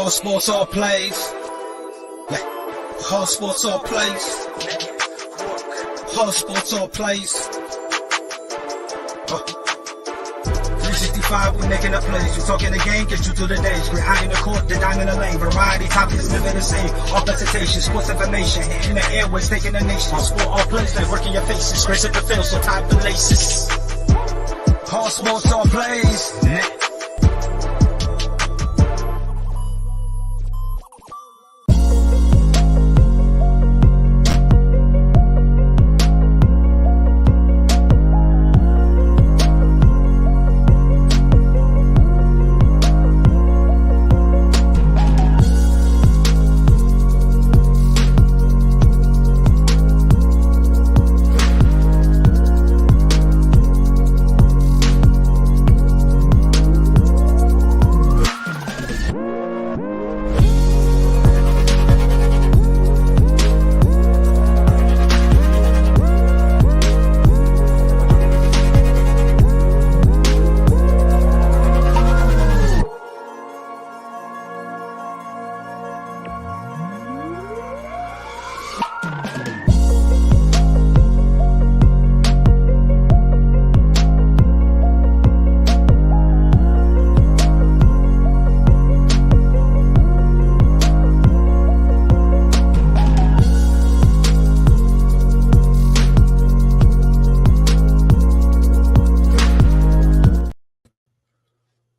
All sports, all plays. All sports, all plays. All sports, all plays. 365, we making a plays. We talking the game, get you through the days. We're high in the court, the dime in the lane. Variety topics, living the same. All presentation, sports information. In the airways, taking the nation. All sport, all plays, they working your faces. Grace at the field, so tie the laces. All sports, all plays.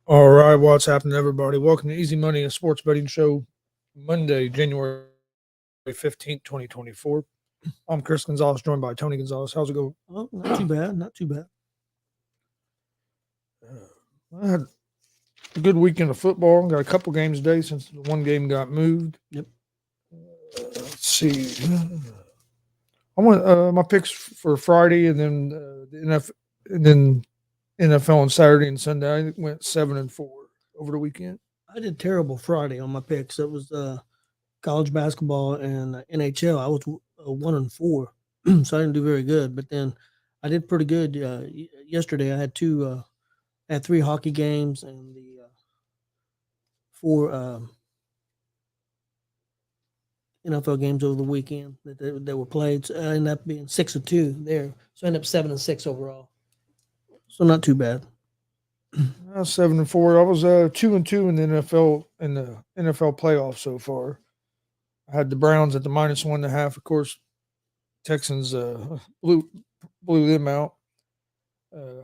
All right, what's happening, everybody? Welcome to Easy Money, a sports betting show, Monday, January 15th, 2024. I'm Chris Gonzalez, joined by Tony Gonzalez. How's it going? Oh, not too bad, not too bad. I had a good weekend of football. Got a couple games today since the one game got moved. Yep. Let's see. I want my picks for Friday, and then NFL on Saturday and Sunday. I went 7-4 over the weekend. I did terrible Friday on my picks. It was college basketball and NHL. I was 1-4, so I didn't do very good. But then I did pretty good yesterday. I had three hockey games and the four NFL games over the weekend that were played. So I ended up being 6-2 there. So I ended up 7-6 overall. So not too bad. 7-4. I was 2-2 in the NFL playoffs so far. I had the Browns at the -1.5. Of course, Texans blew them out.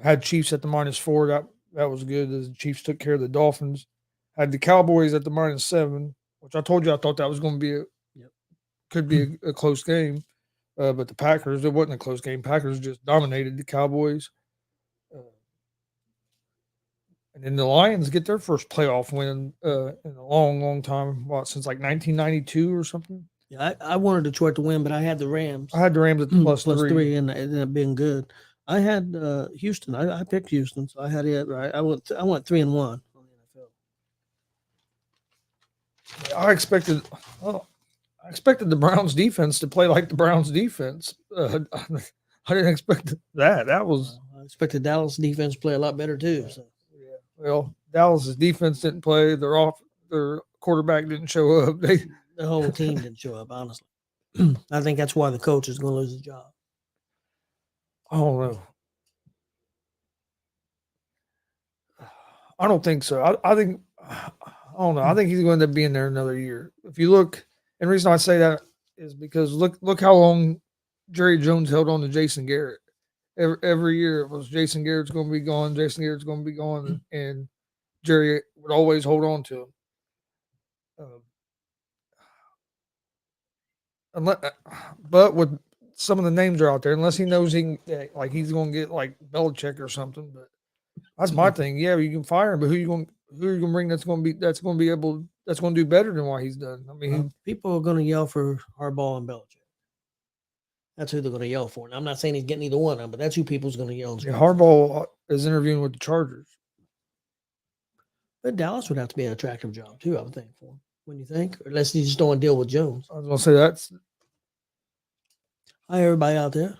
Had Chiefs at the -4. That was good. The Chiefs took care of the Dolphins. Had the Cowboys at the -7, which I told you I thought that was going to be could be a close game. But the Packers, it wasn't a close game. Packers just dominated the Cowboys. And then the Lions get their first playoff win in a long, long time. Since like 1992 or something? Yeah, I wanted Detroit to win, but I had the Rams. I had the Rams at plus three, and it ended up being good. I had Houston. I picked Houston, so I had it right. I went 3-1 on the NFL. I expected the Browns defense to play like the Browns defense. I didn't expect that. I expected Dallas defense to play a lot better too. So. Well, Dallas's defense didn't play. Their quarterback didn't show up. The whole team didn't show up, honestly. I think that's why the coach is going to lose his job. I don't know. I don't think so. I don't know. I think he's going to end up being there another year. If you look, and the reason I say that is because look how long Jerry Jones held on to Jason Garrett. Every year it was Jason Garrett's going to be gone, Jason Garrett's going to be gone, and Jerry would always hold on to him. But with some of the names are out there, unless he knows he's going to get like Belichick or something. But that's my thing. Yeah, you can fire him, but who are you going to bring that's going to do better than what he's done? I mean, people are going to yell for Harbaugh and Belichick. That's who they're going to yell for. And I'm not saying he's getting either one of them, but that's who people's going to yell. Yeah, Harbaugh is interviewing with the Chargers. But Dallas would have to be an attractive job, too, I would think, for him. Wouldn't you think? Or unless you just don't want to deal with Jones. I was going to say that's. Hi, everybody out there.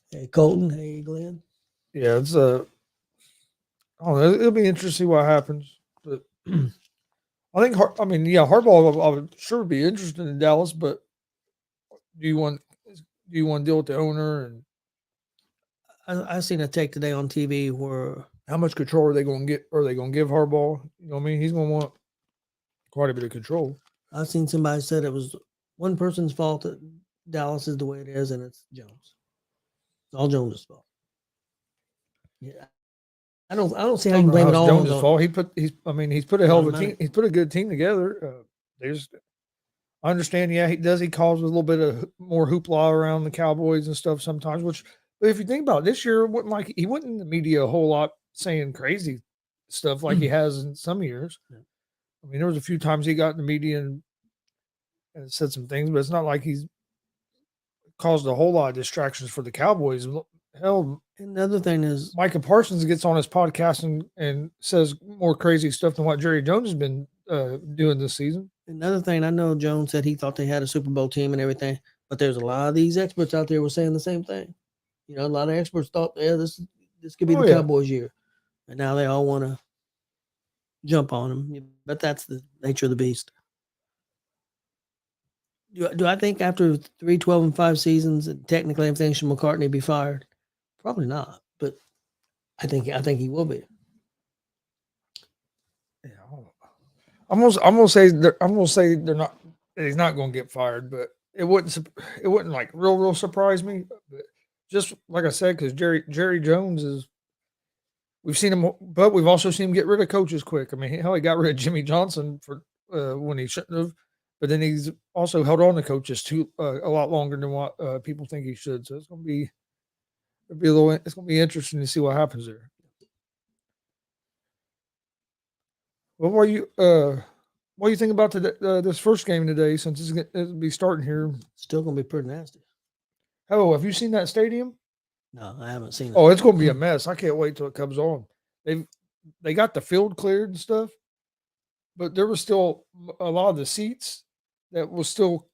Hey, Colton. Hey, Glenn. Yeah, it's I don't know. It'll be interesting to see what happens. But I think. Harbaugh. I would sure be interested in Dallas, but do you want to deal with the owner and I seen a take today on TV where how much control are they going to get? Are they going to give Harbaugh? You know what I mean? He's going to want quite a bit of control. I seen somebody said it was one person's fault that Dallas is the way it is, and it's Jones. It's all Jones' fault. Yeah, I don't see how you can blame it all Jones' on fault. He's put a hell of a team. He's put a good team together. I understand. Yeah, he causes a little bit of more hoopla around the Cowboys and stuff sometimes. But if you think about it, this year, he wasn't in the media a whole lot saying crazy stuff like he has in some years. Yeah. I mean, there was a few times he got in the media and said some things, but it's not like he's caused a whole lot of distractions for the Cowboys. Hell, and the other thing is Micah Parsons gets on his podcast and says more crazy stuff than what Jerry Jones has been doing this season. Another thing, I know Jones said he thought they had a Super Bowl team and everything, but there's a lot of these experts out there were saying the same thing. You know, a lot of experts thought, yeah, this could be the Cowboys' year, and now they all want to jump on them. But that's the nature of the beast. Do I think after 3, 12, and 5 seasons, technically everything should McCartney be fired? Probably not, but I think he will be. Yeah, I'm gonna say they're not. He's not going to get fired, but it wouldn't like real surprise me. But just like I said, because Jerry Jones is. We've seen him, but we've also seen him get rid of coaches quick. I mean, he got rid of Jimmy Johnson for when he shouldn't have, but then he's also held on to coaches a lot longer than what people think he should. So it's going to be interesting to see what happens there. What do you think about this first game today? Since it'll be starting here, still going to be pretty nasty. Oh, have you seen that stadium? No, I haven't seen it. Oh, it's going to be a mess. I can't wait till it comes on. They got the field cleared and stuff, but there was still a lot of the seats that was still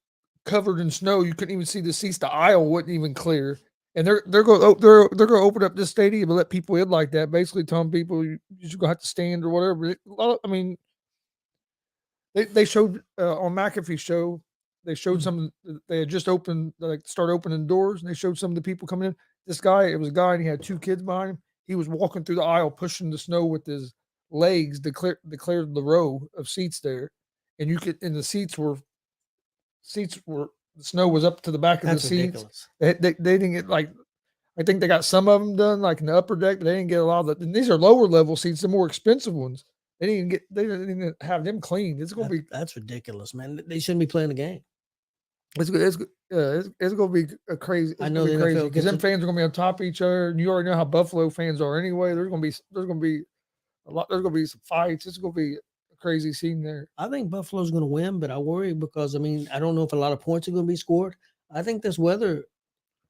covered in snow. You couldn't even see the seats. The aisle wasn't even clear. And they're going to open up this stadium and let people in like that, basically telling people you're just going to have to stand or whatever. I mean, they showed on McAfee's show. They showed some. They had just opened, start opening doors, and they showed some of the people coming in. This guy, it was a guy, and he had 2 kids behind him. He was walking through the aisle, pushing the snow with his legs to clear the row of seats there. And the seats were the snow was up to the back of the seats. They didn't get I think they got some of them done like in the upper deck, but they didn't get a lot of and these are lower level seats, the more expensive ones. They didn't even have them cleaned. That's ridiculous, man. They shouldn't be playing the game. It's going to be a crazy. I know the crazy because them fans are going to be on top of each other, and you already know how Buffalo fans are anyway. There's going to be a lot. There's going to be some fights. It's going to be a crazy scene there. I think Buffalo's going to win, but I worry because I don't know if a lot of points are going to be scored. I think this weather,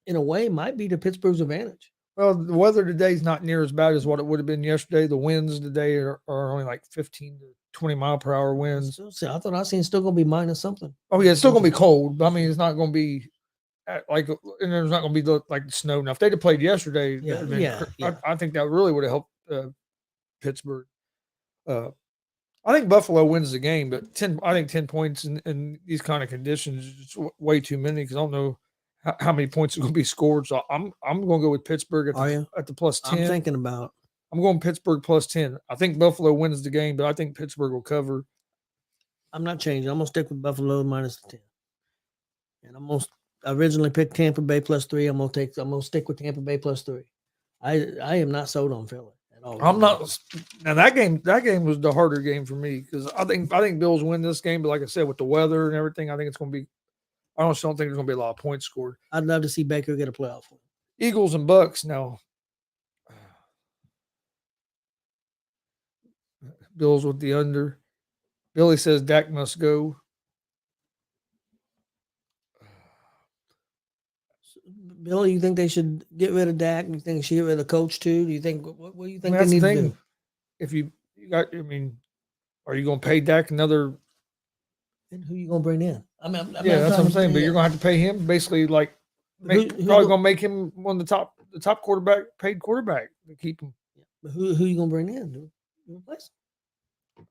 in a way, might be to Pittsburgh's advantage. Well, the weather today is not near as bad as what it would have been yesterday. The winds today are only like 15 to 20 mile per hour winds. I thought I seen still going to be minus something. Oh yeah, it's still going to be cold. But I mean, it's not going to be and there's not going to be like the snow. Now, if they'd have played yesterday, I think that really would have helped Pittsburgh. I think Buffalo wins the game, but 10 points in these kind of conditions is way too many because I don't know how many points are going to be scored. So I'm going to go with Pittsburgh at the plus 10. I'm thinking about. I'm going Pittsburgh plus 10. I think Buffalo wins the game, but I think Pittsburgh will cover. I'm not changing. I'm going to stick with Buffalo minus 10. And I originally picked Tampa Bay plus 3. I'm going to stick with Tampa Bay plus 3. I am not sold on Philly at all. I'm not. Now that game was the harder game for me because I think Bills win this game, but like I said, with the weather and everything, I think it's going to be. I don't think there's going to be a lot of points scored. I'd love to see Baker get a playoff win. Eagles and Bucks now. Bills with the under. Billy says Dak must go. Billy, you think they should get rid of Dak? You think they should get rid of the coach too? Do you think what do you think they need to do? If you got, are you going to pay Dak another? And who you going to bring in? That's what I'm saying. But you're going to have to pay him basically probably going to make him one of the top paid quarterback to keep him. Yeah. But who you going to bring in to replace him?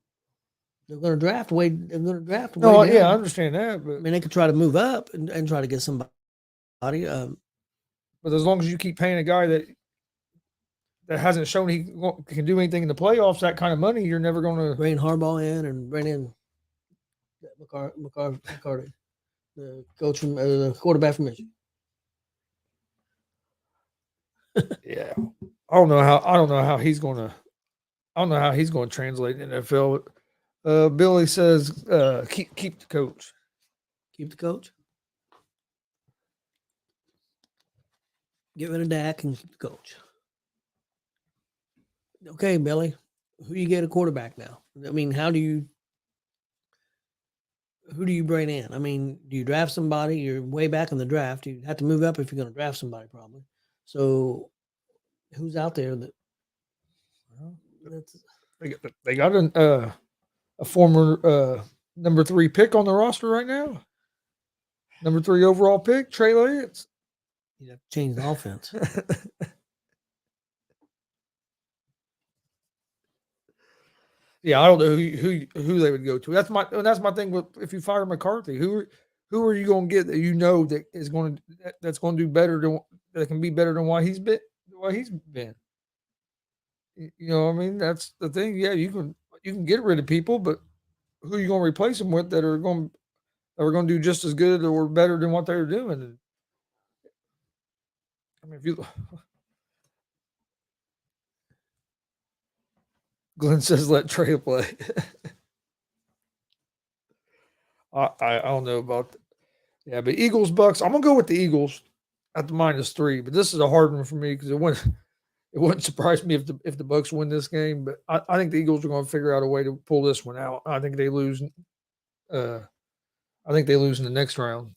They're going to draft way. They're going to draft way. No, down. yeah, I understand that, I but mean, they could try to move up and try to get somebody. but as long as you keep paying a guy that hasn't shown he can do anything in the playoffs, that kind of money, you're never going to bring Harbaugh in and bring in McCarty, the coach from the quarterback from Michigan. Yeah, I don't know how he's going to. I don't know how he's going to translate in the NFL. Billy says, keep the coach. Keep the coach. Get rid of Dak and keep the coach. Okay, Billy, who do you get a quarterback now? I mean, who do you bring in? I mean, do you draft somebody? You're way back in the draft. You have to move up if you're going to draft somebody, probably. So, who's out there that? They got a former number 3 pick on the roster right now. Number 3 overall pick, Trey Lance. You have to change the offense. Yeah, I don't know who they would go to. That's my thing with if you fire McCarthy, who are you going to get that you know that's going to do better that can be better than what he's been. You know what I mean? That's the thing. Yeah, you can get rid of people, but who are you going to replace them with that are going to do just as good or better than what they're doing? I mean, if you Glenn says let Trey play. I don't know about that. Yeah, but Eagles Bucks. I'm gonna go with the Eagles at the -3. But this is a hard one for me because it wouldn't surprise me if the Bucks win this game. But I think the Eagles are going to figure out a way to pull this one out. I think they lose. I think they lose in the next round.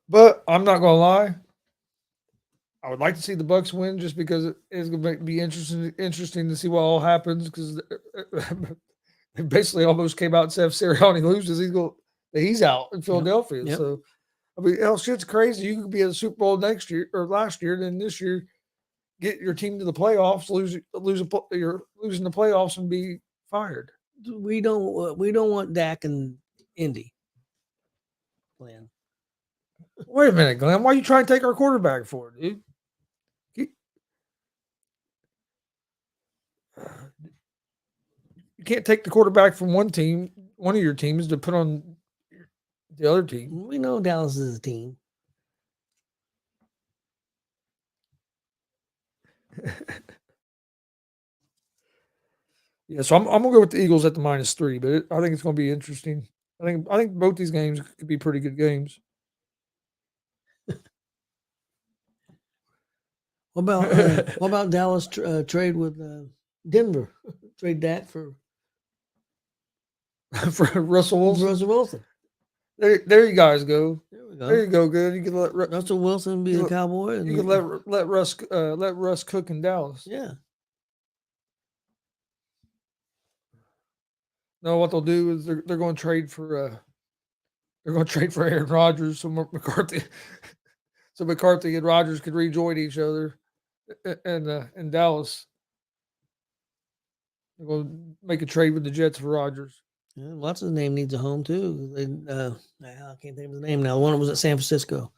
But I'm not going to lie. I would like to see the Bucks win just because it is going to be interesting to see what all happens because they basically almost came out and said if Sirianni loses, he's out in Philadelphia. Yep. So, I mean, hell, shit's crazy. You could be at the Super Bowl next year or last year, then this year get your team to the playoffs, you're losing the playoffs and be fired. We don't want Dak and Indy playing. Wait a minute, Glenn. Why are you trying to take our quarterback for, dude? You can't take the quarterback from one of your teams, to put on the other team. We know Dallas is a team. Yeah, so I'm gonna go with the Eagles at the -3, but I think it's gonna be interesting. I think both these games could be pretty good games. What about Dallas trade with Denver? Trade Dak for Russell Wilson. Russell Wilson. There you guys go. There we go. There you go. Good. You can let Russell Wilson be the Cowboy. You can let Russ cook in Dallas. Yeah. No, what they'll do is they're going to trade for Aaron Rodgers, so McCarthy and Rodgers could rejoin each other in Dallas. They're going to make a trade with the Jets for Rodgers. Yeah, what's his name needs a home too. I can't think of his name now. The one that was at San Francisco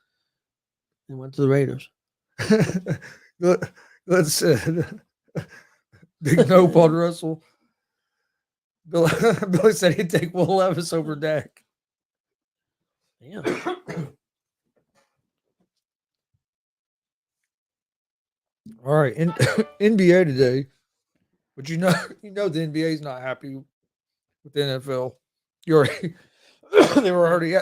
and went to the Raiders. Let's said big nope on Russell. Billy said he'd take Will Levis over Dak. Yeah. All right, NBA today, but you know the NBA is not happy with the NFL. They were already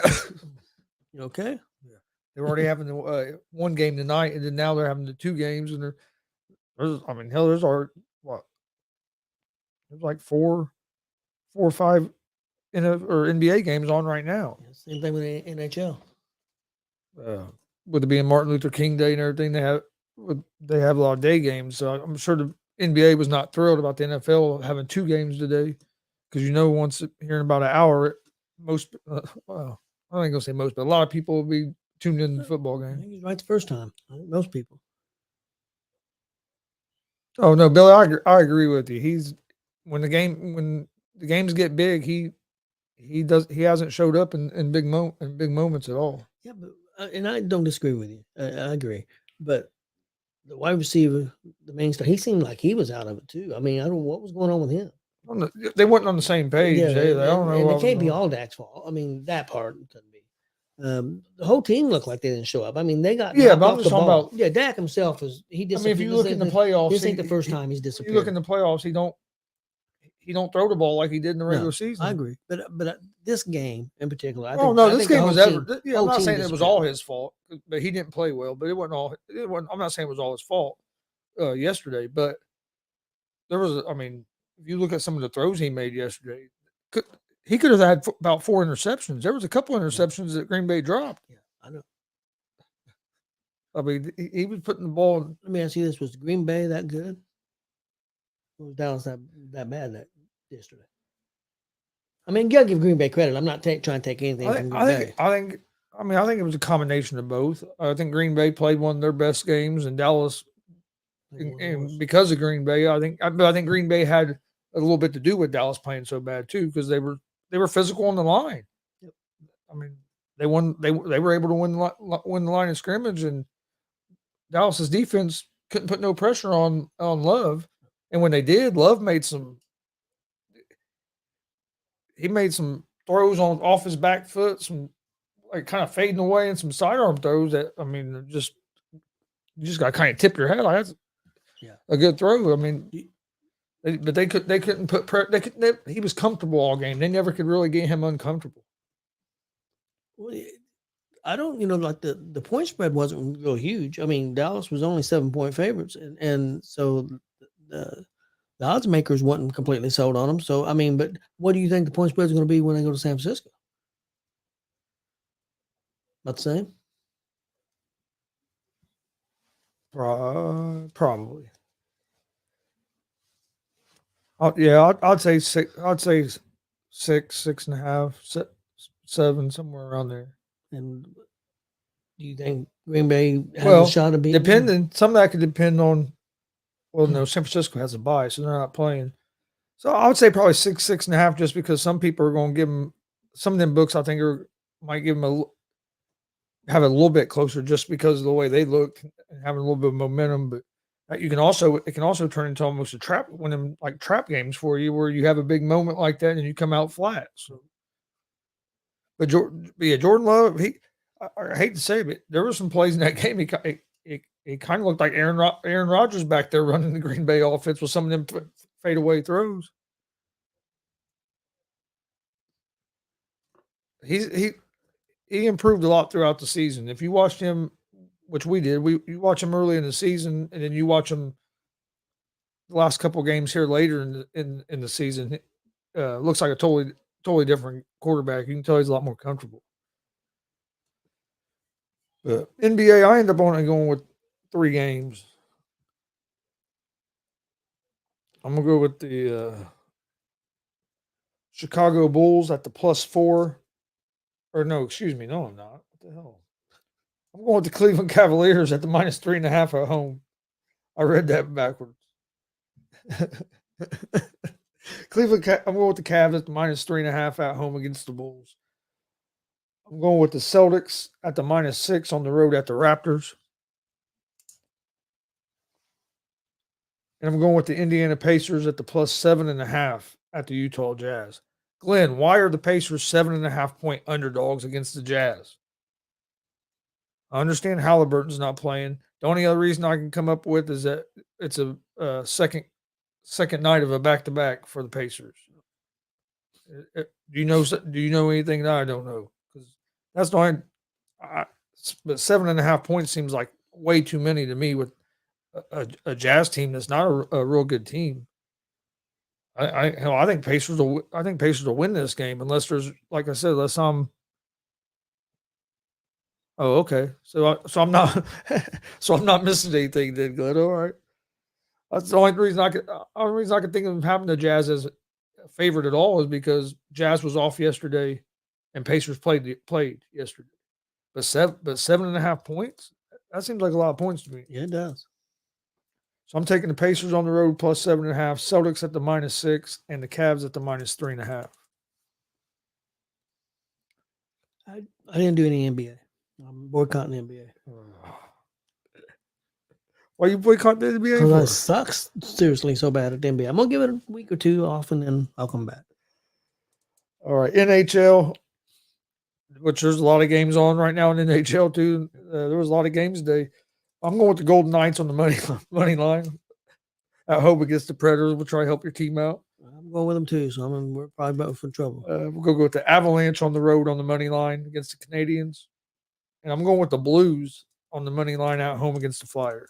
You okay? Yeah, they were already having the one game tonight, and then now they're having the 2 games, and there's like 4 or 5 NBA games on right now. Yeah, same thing with the NHL. With it being Martin Luther King Day and everything, they have a lot of day games. So I'm sure the NBA was not thrilled about the NFL having 2 games today, because once here in about an hour, most well, I ain't gonna say most, but a lot of people will be tuned in to the football I game. think he's right the first time. I think most people. Oh no, Billy, I agree with you. when the games get big, he hasn't showed up in big moments at all. Yeah, but and I don't disagree with you. I agree, but the wide receiver, the main star, he seemed like he was out of it too. I mean, I don't know what was going on with him. They weren't on the same page. Yeah, I don't know. and what it can't was be going on. all Dak's fault. I mean, that part couldn't be. The whole team looked like they didn't show up. I mean, they got knocked but I'm off just the talking ball. about. Yeah, Dak himself is he I mean, disappeared. if you look in the playoffs, this ain't the first time he's disappeared. You look in the playoffs, he don't throw the ball like he did in the regular season. I agree, but this game in particular, I Oh think. no, I this think game the was whole ever. team- Yeah, I'm whole not team saying it was all disappeared. his fault, but he didn't play well. But it wasn't all. It wasn't, I'm not saying it was all his fault yesterday, but there was. I mean, if you look at some of the throws he made yesterday, he could have had about 4 interceptions. There was a couple interceptions that Green Bay dropped. Yeah, I know. I mean, he was putting the ball. Let me ask you this: was Green Bay that good? Or was Dallas that bad that yesterday? I mean, you gotta give Green Bay credit. I'm not trying to take anything from Green Bay. I think it was a combination of both. I think Green Bay played one of their best games, and Dallas, and because of Green Bay, I think Green Bay had a little bit to do with Dallas playing so bad too, because they were physical on the line. Yep. I mean, they won. They were able to win the line of scrimmage, and Dallas's defense couldn't put no pressure on Love. And when they did, Love made some throws off his back foot, some like kind of fading away, and some sidearm throws that you just got to kind of tip your head like that's a good throw. I mean, they couldn't put he was comfortable all game. They never could really get him uncomfortable. Well, I don't, like the point spread wasn't real huge. I mean, Dallas was only 7-point favorites, and so the odds makers wasn't completely sold on them. So, I mean, but what do you think the point spread is going to be when they go to San Francisco? About the same? Probably. I'd say 6. I'd say 6, 6.5, 7, somewhere around there. And do you think Green Bay has a shot of beating? Depending, some of that could depend on. Well, no, San Francisco has a bye, so they're not playing. So I would say probably 6, 6.5, just because some people are going to give them some of them books. I think might give them have it a little bit closer just because of the way they look and having a little bit of momentum. But it can also turn into almost a trap, one of them like trap games for you, where you have a big moment like that and you come out flat. So, but Jordan Love, I hate to say it, but there were some plays in that game. It kind of looked like Aaron Rodgers back there running the Green Bay offense with some of them fadeaway throws. He improved a lot throughout the season. If you watched him, which we did, you watch him early in the season, and then you watch him the last couple of games here later in the season. Looks like a totally different quarterback. You can tell he's a lot more comfortable. But NBA, I end up only going with 3 games. I'm gonna go with the Chicago Bulls at the +4. Or no, excuse me, no, I'm not. What the hell? I'm going with the Cleveland Cavaliers at the -3.5 at home. I read that backwards. I'm going with the Cavs at the -3.5 at home against the Bulls. I'm going with the Celtics at the -6 on the road at the Raptors. And I'm going with the Indiana Pacers at the +7.5 at the Utah Jazz. Glenn, why are the Pacers 7.5-point underdogs against the Jazz? I understand Halliburton's not playing. The only other reason I can come up with is that it's a second night of a back-to-back for the Pacers. Do you know anything that I don't know? Because that's the only. But 7.5 points seems like way too many to me with a Jazz team that's not a real good team. I think Pacers will win this game unless there's, like I said, unless I'm. Oh, okay. So I'm not missing anything then, Glenn. All right. That's the only reason I could think of having the Jazz as a favorite at all is because Jazz was off yesterday, and Pacers played yesterday. But 7.5 points, that seems like a lot of points to me. Yeah, it does. So I'm taking the Pacers on the road plus 7.5, Celtics at the -6, and the Cavs at the -3.5. I didn't do any NBA. I'm boycotting the NBA. Why you boycott the NBA Because I for? sucks seriously so bad at the NBA. I'm gonna give it a week or two off, and then I'll come back. All right, NHL, which there's a lot of games on right now in NHL too. There was a lot of games today. I'm going with the Golden Knights on the money line at home against the Predators. We'll try to help your team out. I'm going with them too, so we're probably both in trouble. We'll go with the Avalanche on the road on the money line against the Canadians, and I'm going with the Blues on the money line at home against the Flyers.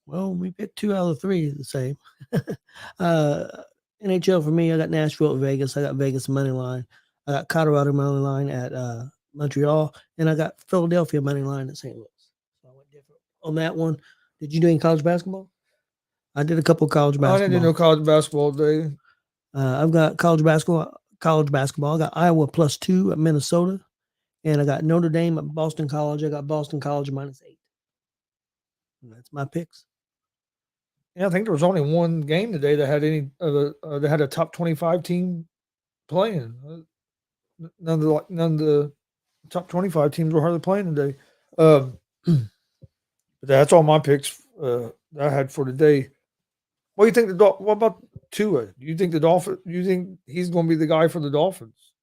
Well, we picked 2 out of 3 the same. NHL for me, I got Nashville at Vegas. I got Vegas money line. I got Colorado money line at Montreal, and I got Philadelphia money line at St. Louis. So I went different on that one. Did you do any college basketball? I did a couple of college basketball. I didn't do no college basketball today. I've got college basketball. I got Iowa +2 at Minnesota, and I got Notre Dame at Boston College. I got Boston College -8. And that's my picks. Yeah, I think there was only one game today that had any that had a top 25 team playing. None of the top 25 teams were hardly playing today. But that's all my picks that I had for today. What do you think what about Tua? Do you think the Dolphins? Do you think he's going to be the guy for the Dolphins?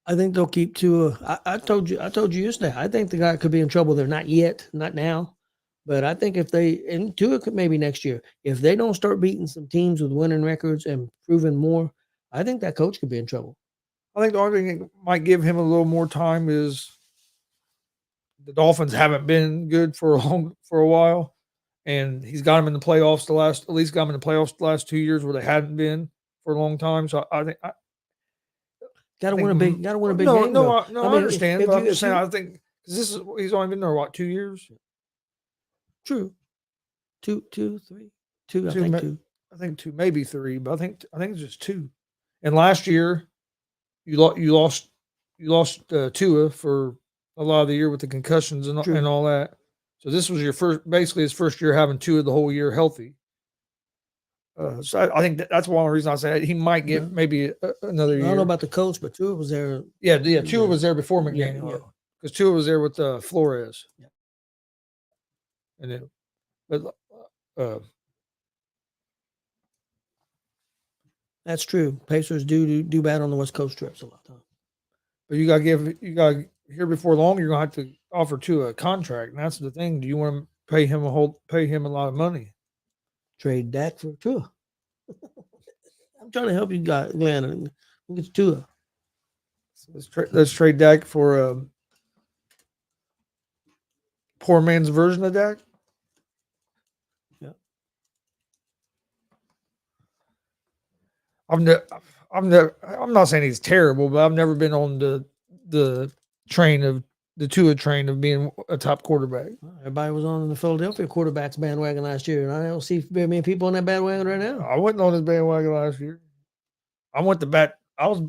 I think they'll keep Tua. I told you yesterday. I think the guy could be in trouble there. Not yet, not now. But I think if they, and Tua could maybe next year, if they don't start beating some teams with winning records and proving more, I think that coach could be in trouble. I think the only thing that might give him a little more time is the Dolphins haven't been good for a while, and he's got them in the playoffs at least got them in the playoffs the last 2 years where they hadn't been for a long time. So I think Got to win a big game. No, I understand. But I'm just saying, I think because he's only been there 2 years. True. Two. I think 2, maybe 3, but I think it's just 2. And last year, you lost Tua for a lot of the year with the concussions and all that. So this was his first year having Tua the whole year healthy. So I think that's one reason I say he might get maybe another year. I don't know about the coach, but Tua was there. Yeah. Tua was there before McDaniel because Tua was there with Flores. Yeah. And then, but that's true. Pacers do bad on the West Coast trips a lot of times. But you gotta here before long. You're gonna have to offer Tua a contract, and that's the thing. Do you want to pay him a lot of money? Trade Dak for Tua. I'm trying to help you, Glenn. We'll get Tua. So let's trade Dak for poor man's version of Dak. Yeah. I'm not saying he's terrible, but I've never been on the Tua train of being a top quarterback. Everybody was on the Philadelphia quarterbacks bandwagon last year, and I don't see very many people on that bandwagon right now. I wasn't on his bandwagon last year. I went to bat. I was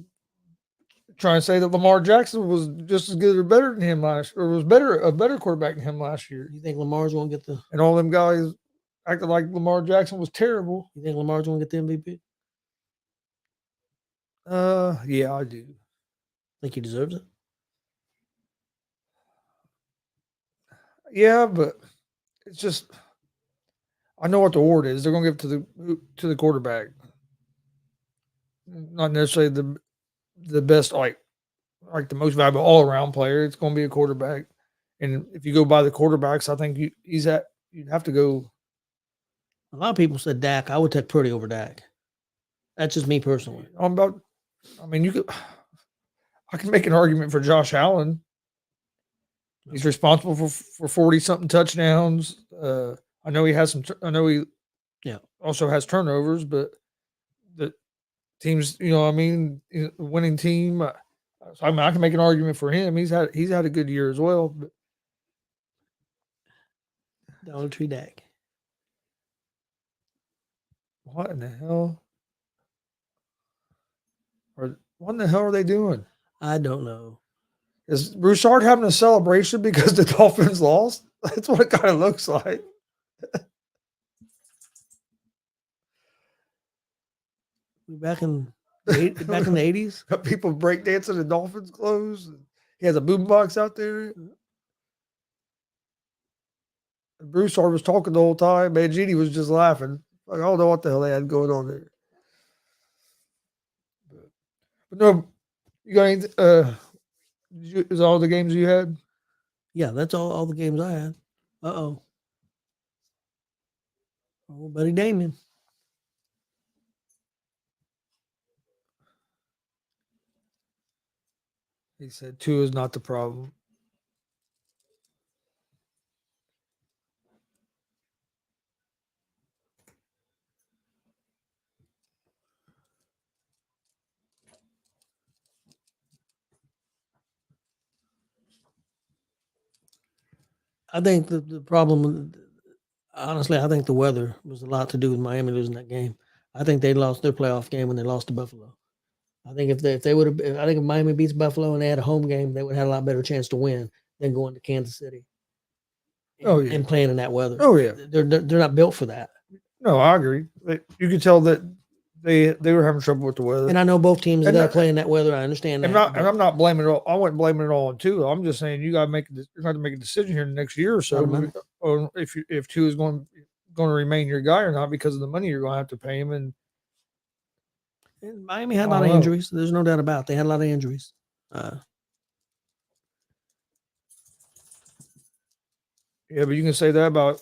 trying to say that Lamar Jackson was just as good or better than him last year, or was a better quarterback than him last year. You think Lamar's going to get the? And all them guys acted like Lamar Jackson was terrible. You think Lamar's going to get the MVP? Yeah, I do. Think he deserves it? Yeah, but it's just I know what the award is. They're going to give it to the quarterback, not necessarily the best like the most valuable all around player. It's going to be a quarterback, and if you go by the quarterbacks, I think you'd have to go. A lot of people said Dak. I would take Purdy over Dak. That's just me personally. I can make an argument for Josh Allen. He's responsible for 40-something touchdowns. I know he has some. I know he, also has turnovers, but the teams, winning team. So I can make an argument for him. He's had a good year as well. But Dollar Tree Dak. What in the hell? What in the hell are they doing? I don't know. Is Broussard having a celebration because the Dolphins lost? That's what it kind of looks like. back in the 80s. Got people breakdancing in Dolphins clothes. He has a boombox out there. And Broussard was talking the whole time. Mangini was just laughing. Like, I don't know what the hell they had going on there. But no, you got anything? Is all the games you had? Yeah, that's all the games I had. Oh, buddy Damien. He said 2 is not the problem. I think the problem, honestly, I think the weather was a lot to do with Miami losing that game. I think they lost their playoff game when they lost to Buffalo. I think if they would have, I think if Miami beats Buffalo and they had a home game, they would have had a lot better chance to win than going to Kansas City. And playing in that weather. Oh yeah, they're not built for that. No, I agree. You could tell that they were having trouble with the weather. And I know both teams got to play in that weather. I understand that. And I'm not blaming it all. I wasn't blaming it all on 2. I'm just saying you got to make a decision here in the next year or so, or if 2 is going to remain your guy or not because of the money you're going to have to pay him. And Miami had a lot of injuries. There's no doubt about it. They had a lot of injuries. Yeah, but you can say that about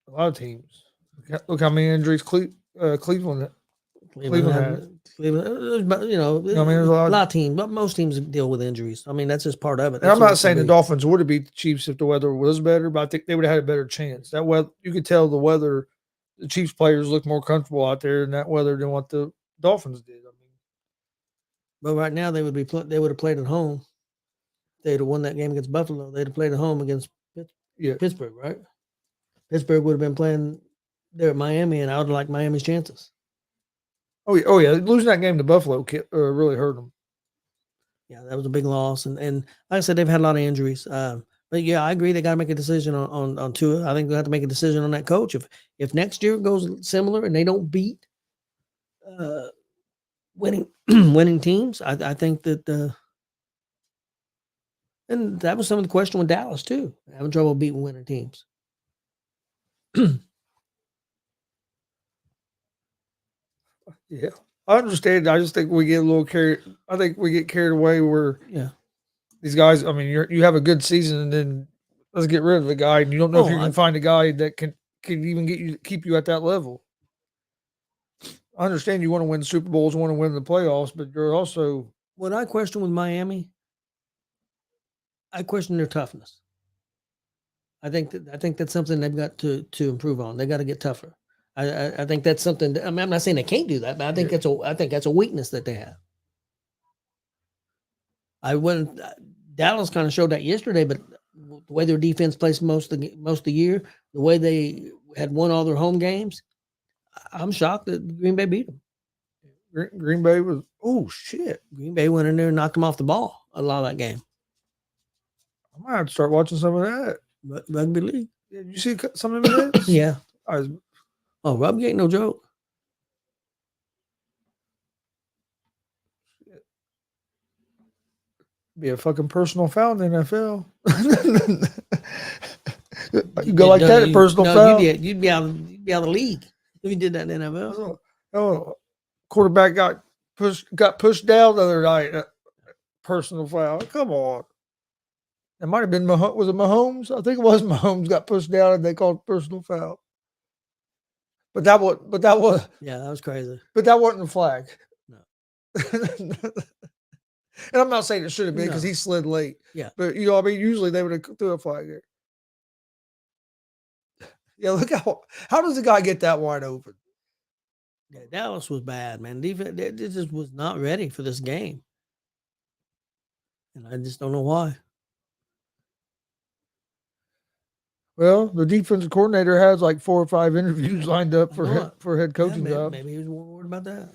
a lot of teams. Look how many injuries Cleveland had. Cleveland, you know, I mean, there's a lot of teams, but most teams deal with injuries. I mean, that's just part of it. And I'm not saying the Dolphins would have beat the Chiefs if the weather was better, but I think they would have had a better chance. That weather, you could tell the Chiefs players look more comfortable out there in that weather than what the Dolphins did. I mean, but right now they would have played at home. They'd have won that game against Buffalo. They'd have played at home against Pittsburgh, right? Pittsburgh would have been playing there at Miami, and I would have liked Miami's chances. Oh yeah, losing that game to Buffalo really hurt them. Yeah, that was a big loss, and like I said, they've had a lot of injuries. But yeah, I agree. They got to make a decision on Tua. I think they have to make a decision on that coach. If next year goes similar and they don't beat winning winning teams, I think that. And that was some of the question with Dallas too, having trouble beating winning teams. Yeah, I understand. I just think we get a little carried. I think we get carried away where these guys. I mean, you have a good season, and then let's get rid of the guy, and you don't know if you can find a guy that can even keep you at that level. I understand you want to win Super Bowls, want to win the playoffs, but you're also. What I question with Miami, I question their toughness. I think that's something they've got to improve on. They got to get tougher. I think that's something. I mean, I'm not saying they can't do that, but I think that's a weakness that they have. Dallas kind of showed that yesterday, but the way their defense plays most of the year, the way they had won all their home games, I'm shocked that Green Bay beat them. Green Bay was Green Bay went in there and knocked them off the ball a lot of that game. I might have to start watching some of that. Rugby league. Yeah, did you see some of it? Yeah. Rugby ain't no joke. Be a fucking personal foul in the NFL. You go like that at personal foul. You'd be out of the league if you did that in the NFL. Quarterback got pushed down the other night. Personal foul. Come on. It might have been was it Mahomes? I think it was Mahomes got pushed down and they called personal foul. But that was yeah, that was crazy. But that wasn't a flag. No. And I'm not saying it should have been because he slid late. Yeah. But I mean, usually they would have threw a flag there. Yeah, look how does the guy get that wide open? Yeah, Dallas was bad, man. Defense, they just was not ready for this game. And I just don't know why. Well, the defensive coordinator has like 4 or 5 interviews lined up for head coaching job. Maybe he was more worried about that.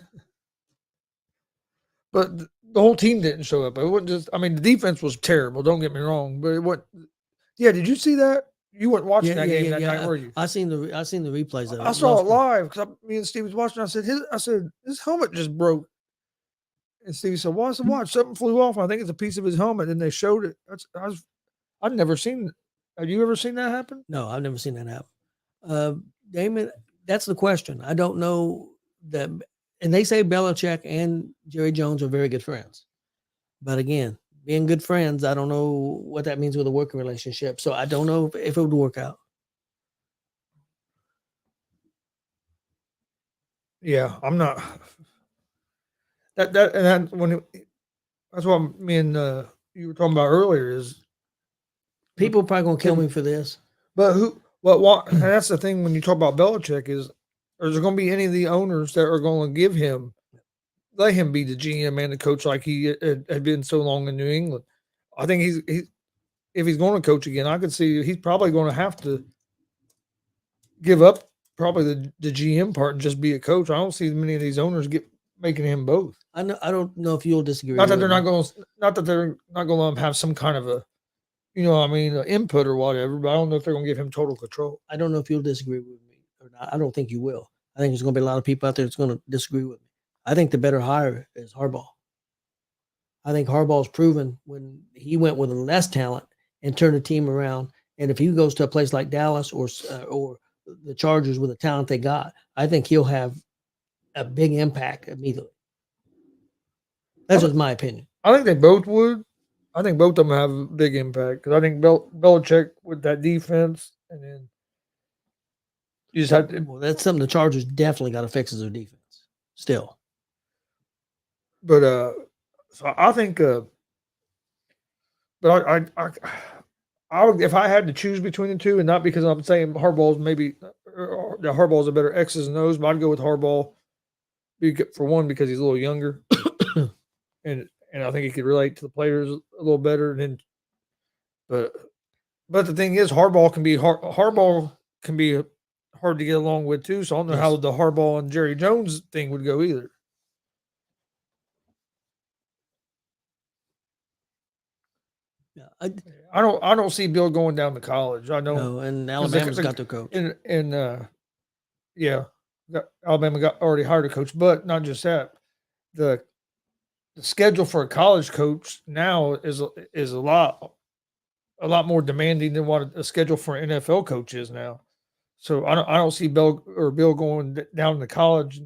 But the whole team didn't show up. It wasn't just. I mean, the defense was terrible. Don't get me wrong, but it wasn't. Yeah, did you see that? You weren't watching that game that night, were you? I seen the replays of it. I saw it live because me and Steve was watching. I said his helmet just broke. And Steve said, "Why?" I said, "Watch, something flew off. I think it's a piece of his helmet." And they showed it. I've never seen. Have you ever seen that happen? No, I've never seen that happen. Damon, that's the question. I don't know that. And they say Belichick and Jerry Jones are very good friends. But again, being good friends, I don't know what that means with a working relationship. So I don't know if it would work out. Yeah, I'm not. That's what me and you were talking about earlier is people probably gonna kill me for this. But what? And that's the thing when you talk about Belichick is there going to be any of the owners that are going to let him be the GM and the coach like he had been so long in New England. I think if he's going to coach again, I could see he's probably going to have to give up probably the GM part and just be a coach. I don't see many of these owners making him both. I don't know if you'll disagree. Not that they're not going to have some kind of a, input or whatever. But I don't know if they're going to give him total control. I don't know if you'll disagree with me or not. I don't think you will. I think there's going to be a lot of people out there that's going to disagree with me. I think the better hire is Harbaugh. I think Harbaugh's proven when he went with less talent and turned the team around. And if he goes to a place like Dallas or the Chargers with the talent they got, I think he'll have a big impact immediately. That's just my opinion. I think they both would. I think both of them have a big impact because I think Belichick with that defense, and then you just have to. Well, that's something the Chargers definitely got to fix as their defense. Still, but so I think, but I would, if I had to choose between the two, and not because I'm saying Harbaugh's Harbaugh's a better X's and O's, but I'd go with Harbaugh for one because he's a little younger, and I think he could relate to the players a little better. But the thing is, Harbaugh can be hard to get along with too. So I don't know how the Harbaugh and Jerry Jones thing would go either. Yeah, I don't see Bill going down to college. I don't. No, and Alabama's got their coach. Alabama already hired a coach, but not just that. The schedule for a college coach now is a lot more demanding than what a schedule for an NFL coach is now. So I don't see Bill going down to college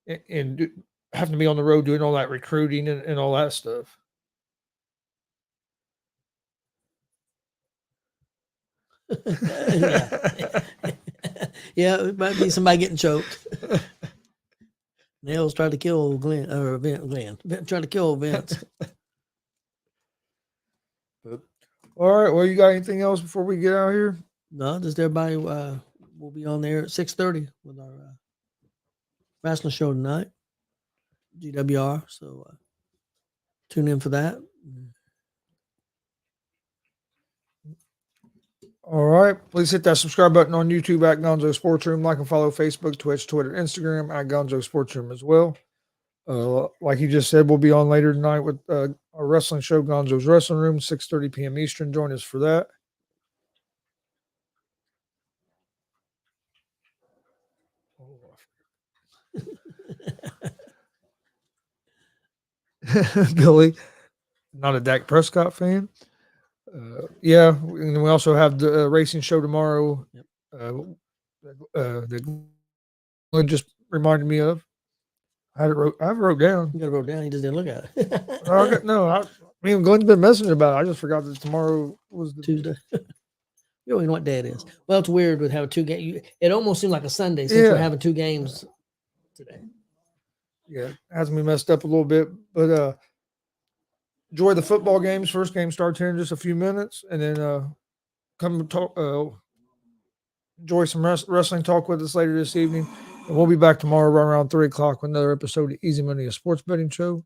and having to be on the road doing all that recruiting and all that stuff. Yeah, it might be somebody getting choked. Nails tried to kill Glenn or Glenn. Tried to kill Vince. All right. Well, you got anything else before we get out of here? No, just everybody will be on there at 6:30 with our wrestling show tonight. GWR. So tune in for that. All right. Please hit that subscribe button on YouTube at Gonzo Sports Room. Like and follow Facebook, Twitch, Twitter, Instagram at Gonzo Sports Room as well. Like you just said, we'll be on later tonight with our wrestling show, Gonzo's Wrestling Room, 6:30 p.m. Eastern. Join us for that. Billy, not a Dak Prescott fan. Yeah, and we also have the racing show tomorrow. Yep. That Glenn just reminded me of. I have it wrote down. You got it wrote down. He just didn't look at it. Glenn's been messaging about it. I just forgot that tomorrow was Tuesday. You don't know what day it is. Well, it's weird with having two games. It almost seemed like a Sunday since we're having two games today. Yeah, it has me messed up a little bit, but enjoy the football games. First game starts here in just a few minutes, and then come talk. Enjoy some wrestling talk with us later this evening, and we'll be back tomorrow right around 3:00 with another episode of Easy Money, a sports betting show.